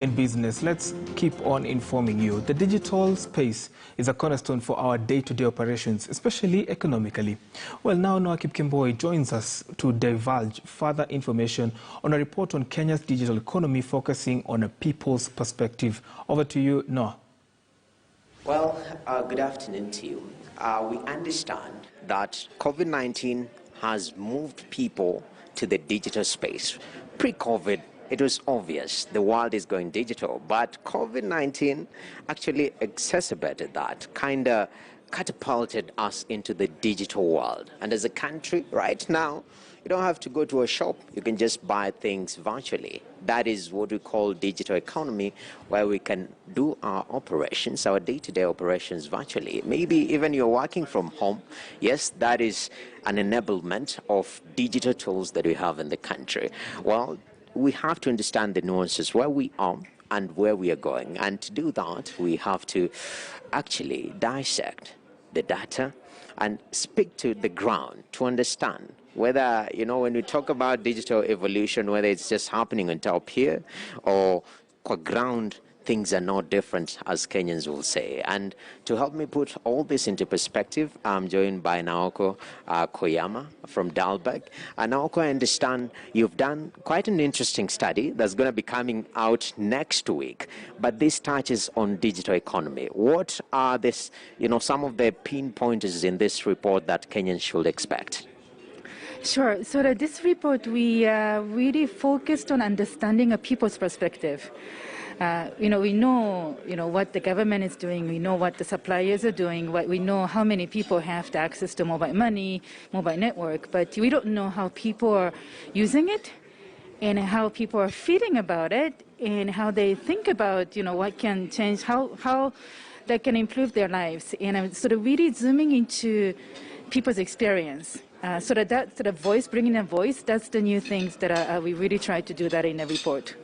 In business, let's keep on informing you. The digital space is a cornerstone for our day-to-day operations, especially economically. Well, now Noah Kipkemboi joins us to divulge further information on a report on Kenya's digital economy focusing on a people's perspective. Over to you, Noah. Well, good afternoon to you. We understand that COVID-19 has moved people to the digital space. Pre-COVID, it was obvious the world is going digital, but COVID-19 actually exacerbated that, kind of catapulted us into the digital world. And as a country, right now, you don't have to go to a shop. You can just buy things virtually. That is what we call digital economy, where we can do our operations, our day-to-day operations virtually. Maybe even you're working from home. Yes, that is an enablement of digital tools that we have in the country. Well, we have to understand the nuances where we are and where we are going. And to do that, we have to actually dissect the data and speak to the ground to understand whether, when we talk about digital evolution, whether it's just happening on top here or on ground, things are not different, as Kenyans will say. And to help me put all this into perspective, I'm joined by Naoko Koyama from Dalberg. And Naoko, I understand you've done quite an interesting study that's going to be coming out next week, but this touches on digital economy. What are some of the pinpointers in this report that Kenyans should expect? Sure. So this report, we really focused on understanding a people's perspective. We know, what the government is doing. We know what the suppliers are doing. We know how many people have the access to mobile money, mobile network, but we don't know how people are using it and how people are feeling about it and how they think about, what can change, how that can improve their lives. And I'm sort of really zooming into people's experience. That sort of voice, bringing a voice, that's the new things that we really try to do that in the report.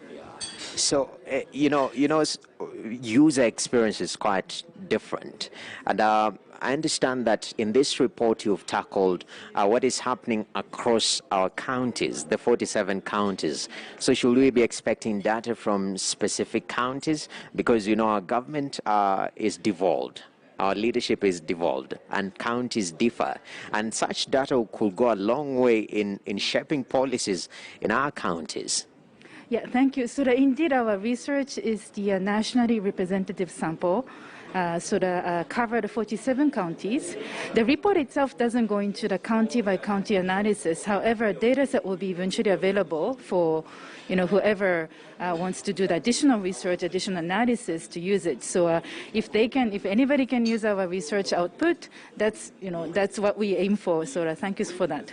So, user experience is quite different. And I understand that in this report you've tackled what is happening across our counties, the 47 counties. So should we be expecting data from specific counties? Because, our government is devolved. Our leadership is devolved and counties differ. And such data could go a long way in shaping policies in our counties. Yeah, thank you. So indeed, our research is the nationally representative sample. Covered 47 counties. The report itself doesn't go into the county-by-county analysis. However, a data set will be eventually available for whoever wants to do the additional research, additional analysis to use it. So if anybody can use our research output, that's what we aim for. So thank you for that.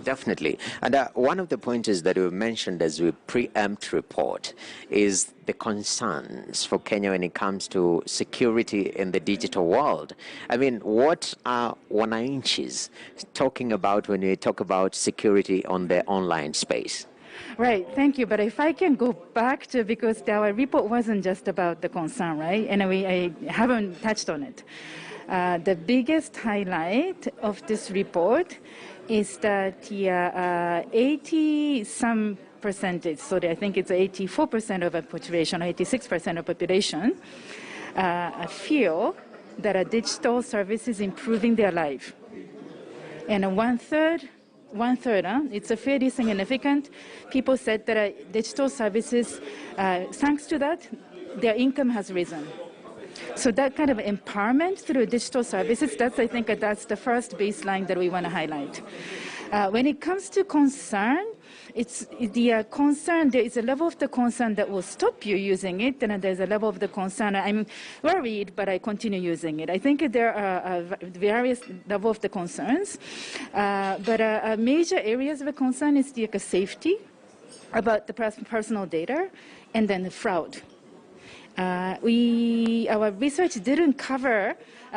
Definitely. And one of the pointers that we mentioned as we preempt report is the concerns for Kenya when it comes to security in the digital world. I mean, what are wananchis talking about when we talk about security on the online space? Right, thank you. But if I can go back to, because our report wasn't just about the concern, right? And I haven't touched on it. The biggest highlight of this report is that 80-some percentage, so I think it's 84% of the population, 86% of the population, feel that a digital service is improving their life. And one-third, it's a fairly significant. People said that digital services, thanks to that, their income has risen. So that kind of empowerment through digital services, I think that's the first baseline that we want to highlight. When it comes to concern, it's the concern, there is a level of the concern that will stop you using it, and there's a level of the concern, I'm worried, but I continue using it. I think there are various levels of the concerns, but major areas of the concern is the safety about the personal data, and then the fraud. Our research didn't cover,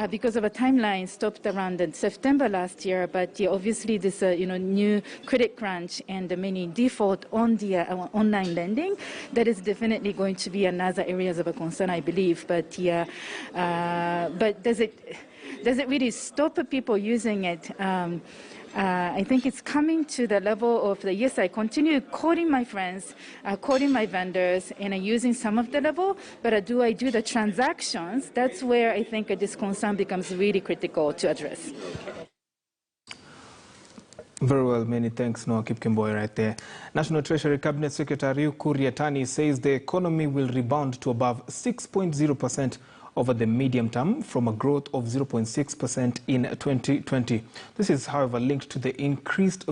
because of a timeline stopped around in September last year, but obviously this new credit crunch and the many default on the online lending, that is definitely going to be another areas of a concern, I believe. But does it really stop people using it? I think it's coming to the level of the, yes, I continue calling my friends, calling my vendors, and using some of the level, but do I do the transactions? That's where I think this concern becomes really critical to address. Very well, many thanks, Noah Kipkemboi, right there. National Treasury Cabinet Secretary Ukur Yatani says the economy will rebound to above 6.0% over the medium term from a growth of 0.6% in 2020. This is, however, linked to the increased